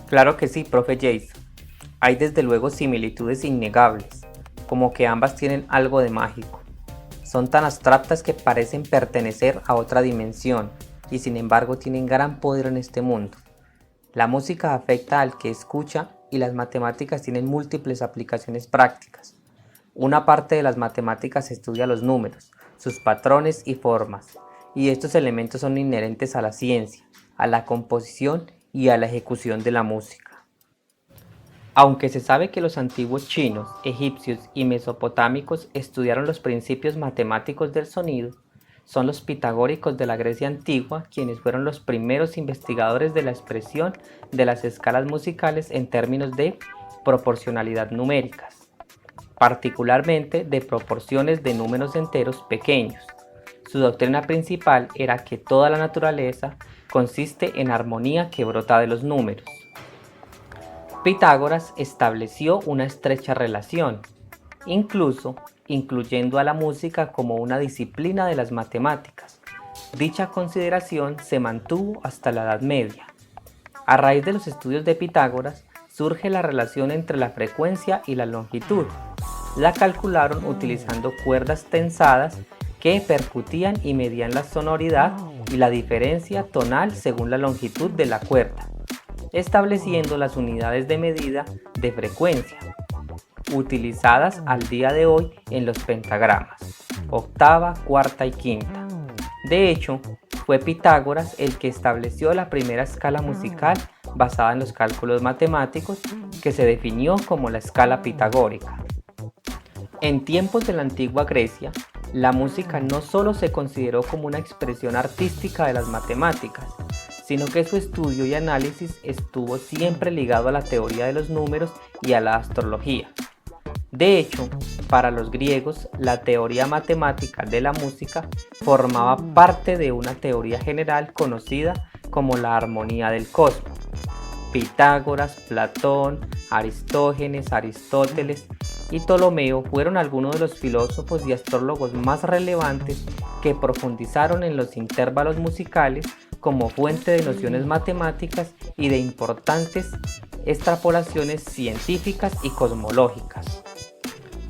Claro que sí, profe Jason. Hay desde luego similitudes innegables, como que ambas tienen algo de mágico. Son tan abstractas que parecen pertenecer a otra dimensión y sin embargo tienen gran poder en este mundo. La música afecta al que escucha y las matemáticas tienen múltiples aplicaciones prácticas. Una parte de las matemáticas estudia los números, sus patrones y formas, y estos elementos son inherentes a la ciencia, a la composición y a la ejecución de la música. Aunque se sabe que los antiguos chinos, egipcios y mesopotámicos estudiaron los principios matemáticos del sonido, son los pitagóricos de la Grecia antigua quienes fueron los primeros investigadores de la expresión de las escalas musicales en términos de proporcionalidad numéricas, particularmente de proporciones de números enteros pequeños. Su doctrina principal era que toda la naturaleza consiste en armonía que brota de los números. Pitágoras estableció una estrecha relación, incluyendo a la música como una disciplina de las matemáticas. Dicha consideración se mantuvo hasta la Edad Media. A raíz de los estudios de Pitágoras, surge la relación entre la frecuencia y la longitud. La calcularon utilizando cuerdas tensadas que percutían y medían la sonoridad y la diferencia tonal según la longitud de la cuerda, estableciendo las unidades de medida de frecuencia, utilizadas al día de hoy en los pentagramas, octava, cuarta y quinta. De hecho, fue Pitágoras el que estableció la primera escala musical basada en los cálculos matemáticos, que se definió como la escala pitagórica. En tiempos de la antigua Grecia, la música no solo se consideró como una expresión artística de las matemáticas, sino que su estudio y análisis estuvo siempre ligado a la teoría de los números y a la astrología. De hecho, para los griegos, la teoría matemática de la música formaba parte de una teoría general conocida como la armonía del cosmos. Pitágoras, Platón, Aristógenes, Aristóteles y Ptolomeo fueron algunos de los filósofos y astrólogos más relevantes que profundizaron en los intervalos musicales como fuente de nociones matemáticas y de importantes extrapolaciones científicas y cosmológicas.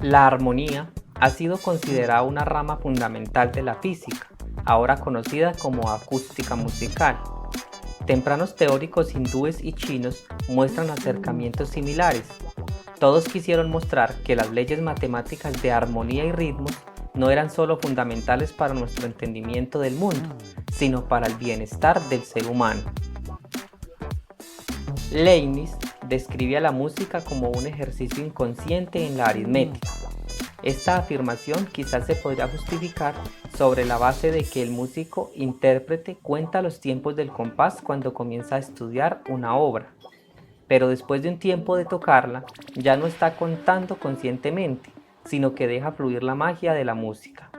La armonía ha sido considerada una rama fundamental de la física, ahora conocida como acústica musical. Tempranos teóricos hindúes y chinos muestran acercamientos similares. Todos quisieron mostrar que las leyes matemáticas de armonía y ritmos no eran solo fundamentales para nuestro entendimiento del mundo, sino para el bienestar del ser humano. Leibniz describe a la música como un ejercicio inconsciente en la aritmética. Esta afirmación quizás se podría justificar sobre la base de que el músico intérprete cuenta los tiempos del compás cuando comienza a estudiar una obra, pero después de un tiempo de tocarla ya no está contando conscientemente, sino que deja fluir la magia de la música.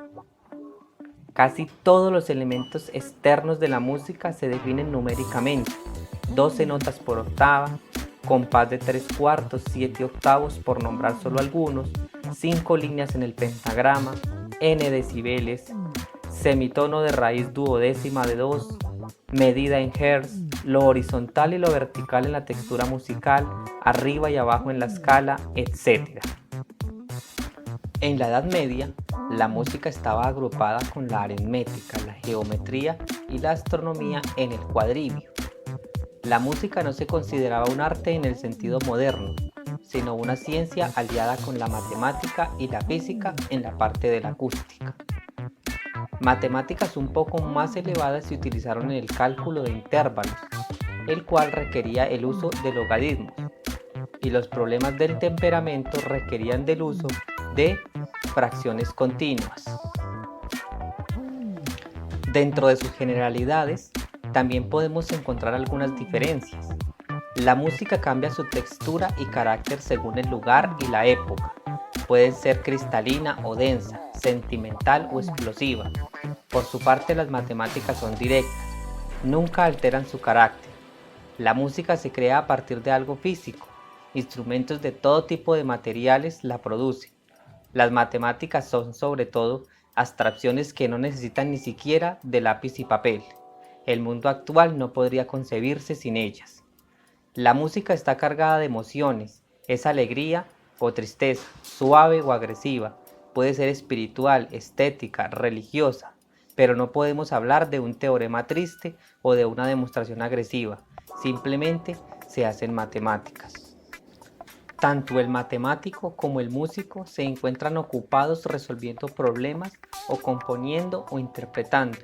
Casi todos los elementos externos de la música se definen numéricamente: 12 notas por octava, compás de 3/4, 7 octavos por nombrar solo algunos, 5 líneas en el pentagrama, n decibeles, semitono de raíz duodécima de 2, medida en hertz, lo horizontal y lo vertical en la textura musical, arriba y abajo en la escala, etc. En la Edad Media, la música estaba agrupada con la aritmética, la geometría y la astronomía en el cuadribio. La música no se consideraba un arte en el sentido moderno, sino una ciencia aliada con la matemática y la física en la parte de la acústica. Matemáticas un poco más elevadas se utilizaron en el cálculo de intervalos, el cual requería el uso de logaritmos, y los problemas del temperamento requerían del uso de fracciones continuas. Dentro de sus generalidades, también podemos encontrar algunas diferencias. La música cambia su textura y carácter según el lugar y la época. Puede ser cristalina o densa, sentimental o explosiva. Por su parte, las matemáticas son directas, nunca alteran su carácter. La música se crea a partir de algo físico. Instrumentos de todo tipo de materiales la producen. Las matemáticas son, sobre todo, abstracciones que no necesitan ni siquiera de lápiz y papel. El mundo actual no podría concebirse sin ellas. La música está cargada de emociones, es alegría o tristeza, suave o agresiva, puede ser espiritual, estética, religiosa, pero no podemos hablar de un teorema triste o de una demostración agresiva, simplemente se hacen matemáticas. Tanto el matemático como el músico se encuentran ocupados resolviendo problemas o componiendo o interpretando,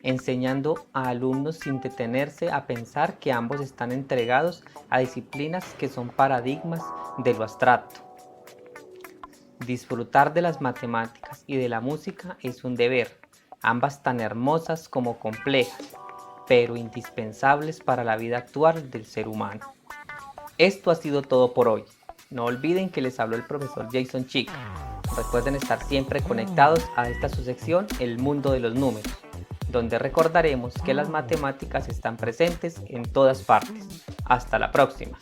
enseñando a alumnos sin detenerse a pensar que ambos están entregados a disciplinas que son paradigmas de lo abstracto. Disfrutar de las matemáticas y de la música es un deber, ambas tan hermosas como complejas, pero indispensables para la vida actual del ser humano. Esto ha sido todo por hoy. No olviden que les habló el profesor Jason Chick. Recuerden estar siempre conectados a esta su sección El Mundo de los Números, donde recordaremos que las matemáticas están presentes en todas partes. Hasta la próxima.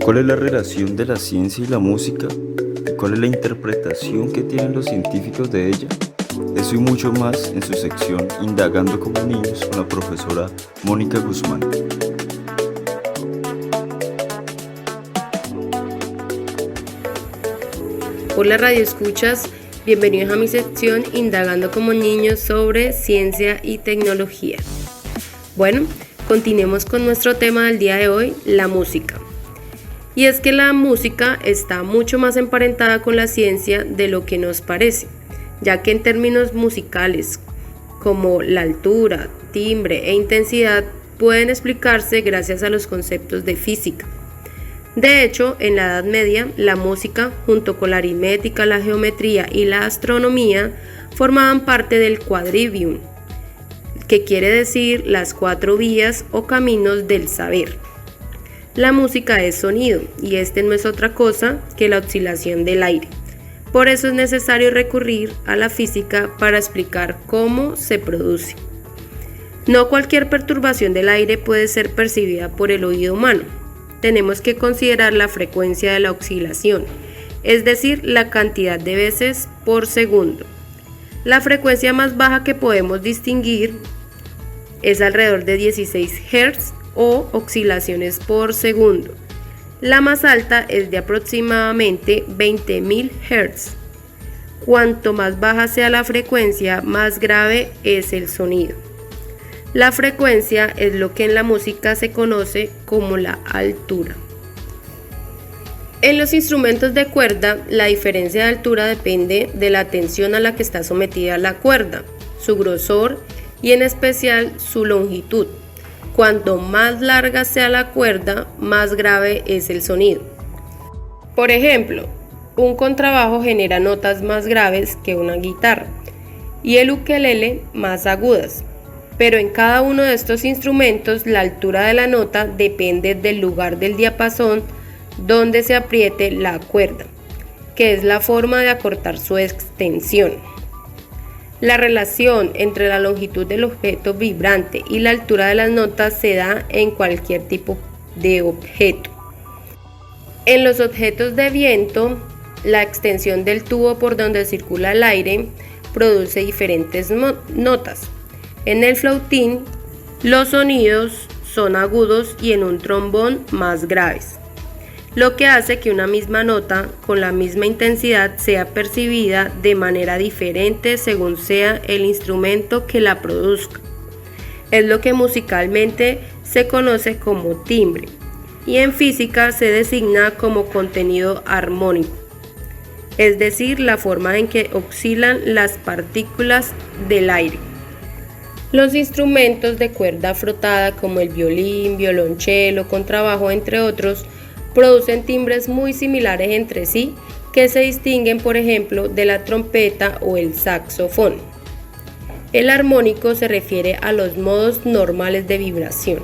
¿Cuál es la relación de la ciencia y la música? ¿Y cuál es la interpretación que tienen los científicos de ella? Eso y mucho más en su sección Indagando como niños con la profesora Mónica Guzmán. Hola Radio Escuchas, bienvenidos a mi sección Indagando como niños sobre ciencia y tecnología. Bueno, continuemos con nuestro tema del día de hoy, la música. Y es que la música está mucho más emparentada con la ciencia de lo que nos parece, ya que en términos musicales como la altura, timbre e intensidad pueden explicarse gracias a los conceptos de física. De hecho, en la Edad Media, la música, junto con la aritmética, la geometría y la astronomía, formaban parte del quadrivium, que quiere decir las 4 vías o caminos del saber. La música es sonido y este no es otra cosa que la oscilación del aire. Por eso es necesario recurrir a la física para explicar cómo se produce. No cualquier perturbación del aire puede ser percibida por el oído humano. Tenemos que considerar la frecuencia de la oscilación, es decir, la cantidad de veces por segundo. La frecuencia más baja que podemos distinguir es alrededor de 16 Hz o oscilaciones por segundo. La más alta es de aproximadamente 20.000 Hz. Cuanto más baja sea la frecuencia, más grave es el sonido. La frecuencia es lo que en la música se conoce como la altura. En los instrumentos de cuerda, la diferencia de altura depende de la tensión a la que está sometida la cuerda, su grosor y en especial su longitud. Cuanto más larga sea la cuerda, más grave es el sonido. Por ejemplo, un contrabajo genera notas más graves que una guitarra y el ukelele más agudas. Pero en cada uno de estos instrumentos la altura de la nota depende del lugar del diapasón donde se apriete la cuerda, que es la forma de acortar su extensión. La relación entre la longitud del objeto vibrante y la altura de las notas se da en cualquier tipo de objeto. En los objetos de viento, la extensión del tubo por donde circula el aire produce diferentes notas. En el flautín, los sonidos son agudos y en un trombón más graves, lo que hace que una misma nota con la misma intensidad sea percibida de manera diferente según sea el instrumento que la produzca. Es lo que musicalmente se conoce como timbre y en física se designa como contenido armónico, es decir, la forma en que oscilan las partículas del aire. Los instrumentos de cuerda frotada como el violín, violonchelo, contrabajo, entre otros, producen timbres muy similares entre sí que se distinguen, por ejemplo, de la trompeta o el saxofón. El armónico se refiere a los modos normales de vibración.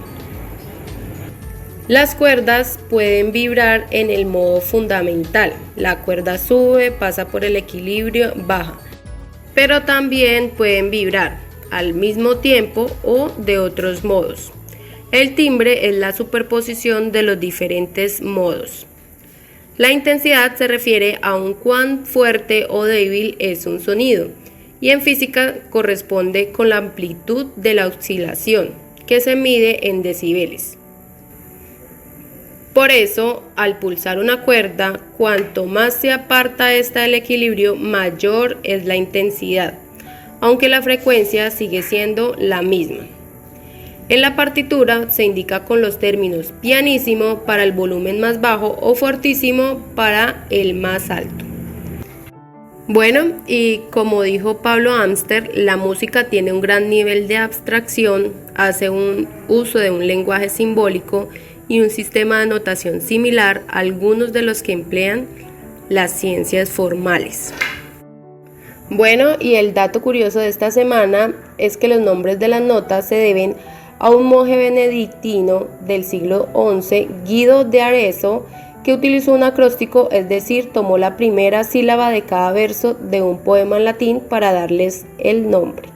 Las cuerdas pueden vibrar en el modo fundamental. La cuerda sube, pasa por el equilibrio, baja, pero también pueden vibrar al mismo tiempo o de otros modos. El timbre es la superposición de los diferentes modos. La intensidad se refiere a un cuán fuerte o débil es un sonido, y en física corresponde con la amplitud de la oscilación, que se mide en decibeles. Por eso, al pulsar una cuerda, cuanto más se aparta esta del equilibrio, mayor es la intensidad, aunque la frecuencia sigue siendo la misma. En la partitura se indica con los términos pianissimo para el volumen más bajo o fortissimo para el más alto. Bueno, y como dijo Pablo Amster, la música tiene un gran nivel de abstracción, hace un uso de un lenguaje simbólico y un sistema de notación similar a algunos de los que emplean las ciencias formales. Bueno, y el dato curioso de esta semana es que los nombres de las notas se deben a un monje benedictino del siglo XI, Guido de Arezzo, que utilizó un acróstico, es decir, tomó la primera sílaba de cada verso de un poema en latín para darles el nombre.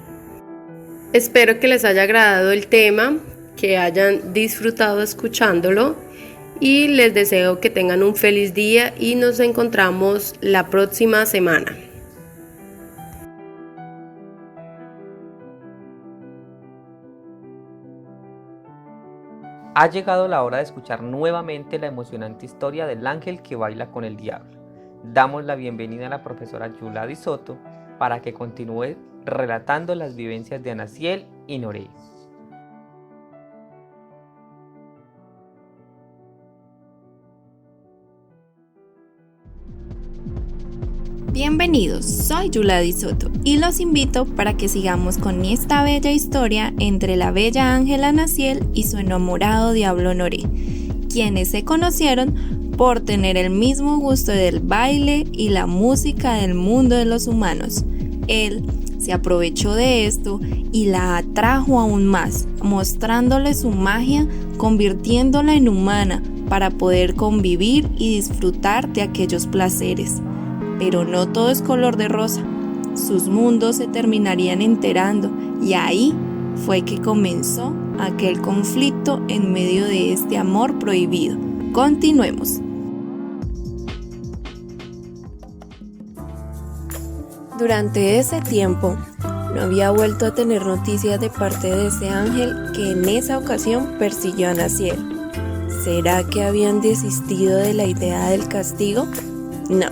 Espero que les haya agradado el tema, que hayan disfrutado escuchándolo y les deseo que tengan un feliz día y nos encontramos la próxima semana. Ha llegado la hora de escuchar nuevamente la emocionante historia del ángel que baila con el diablo. Damos la bienvenida a la profesora Yulady Soto para que continúe relatando las vivencias de Anaciel y Noré. Bienvenidos, soy Yulady Soto y los invito para que sigamos con esta bella historia entre la bella ángela Anaciel y su enamorado diablo Noré, quienes se conocieron por tener el mismo gusto del baile y la música del mundo de los humanos. Él se aprovechó de esto y la atrajo aún más, mostrándole su magia, convirtiéndola en humana para poder convivir y disfrutar de aquellos placeres. Pero no todo es color de rosa, sus mundos se terminarían enterando y ahí fue que comenzó aquel conflicto en medio de este amor prohibido. Continuemos. Durante ese tiempo, no había vuelto a tener noticias de parte de ese ángel que en esa ocasión persiguió a Anaciel. ¿Será que habían desistido de la idea del castigo? No.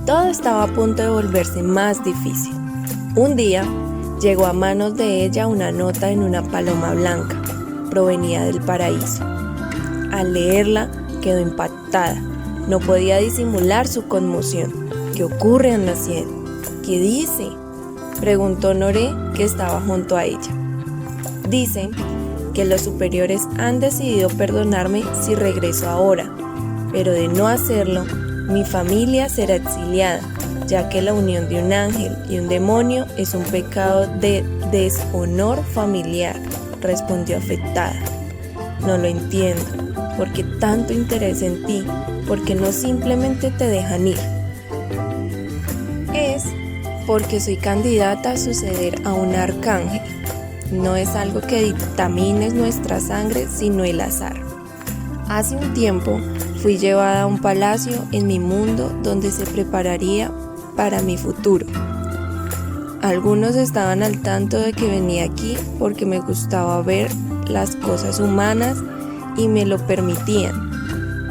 Todo estaba a punto de volverse más difícil. Un día, llegó a manos de ella una nota en una paloma blanca. Provenía del paraíso. Al leerla, quedó impactada. No podía disimular su conmoción. ¿Qué ocurre, Anaciel? ¿Qué dice?, preguntó Noré, que estaba junto a ella. Dicen que los superiores han decidido perdonarme si regreso ahora, pero de no hacerlo, mi familia será exiliada, ya que la unión de un ángel y un demonio es un pecado de deshonor familiar, respondió afectada. No lo entiendo. ¿Por qué tanto interés en ti? ¿Por qué no simplemente te dejan ir? Es porque soy candidata a suceder a un arcángel. No es algo que dictamine nuestra sangre, sino el azar. Hace un tiempo fui llevada a un palacio en mi mundo donde se prepararía para mi futuro. Algunos estaban al tanto de que venía aquí porque me gustaba ver las cosas humanas y me lo permitían,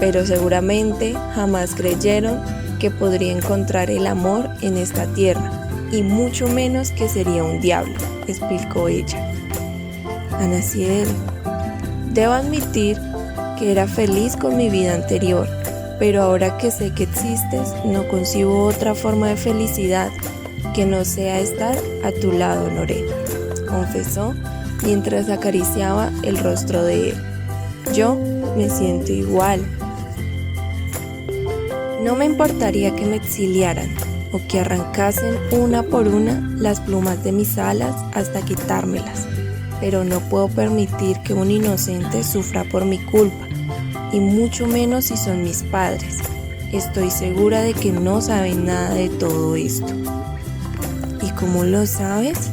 pero seguramente jamás creyeron que podría encontrar el amor en esta tierra, y mucho menos que sería un diablo, explicó ella. Anaciel, debo admitir que era feliz con mi vida anterior, pero ahora que sé que existes, no concibo otra forma de felicidad que no sea estar a tu lado, Noré, confesó mientras acariciaba el rostro de él. Yo me siento igual. No me importaría que me exiliaran o que arrancasen una por una las plumas de mis alas hasta quitármelas, pero no puedo permitir que un inocente sufra por mi culpa, y mucho menos si son mis padres. Estoy segura de que no saben nada de todo esto. ¿Y cómo lo sabes?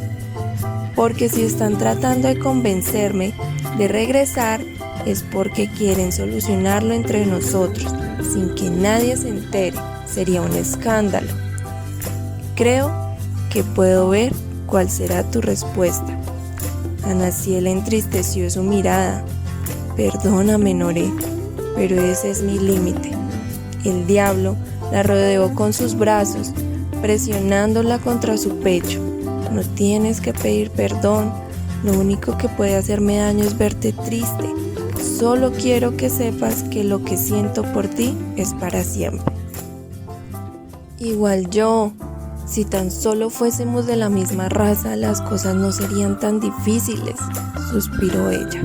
Porque si están tratando de convencerme de regresar, es porque quieren solucionarlo entre nosotros. sin que nadie se entere. Sería un escándalo. Creo que puedo ver cuál será tu respuesta. Anaciel entristeció su mirada. Perdóname, Noré, pero ese es mi límite. El diablo la rodeó con sus brazos, presionándola contra su pecho. No tienes que pedir perdón. Lo único que puede hacerme daño es verte triste. Solo quiero que sepas que lo que siento por ti es para siempre. Igual yo. Si tan solo fuésemos de la misma raza, las cosas no serían tan difíciles, suspiró ella.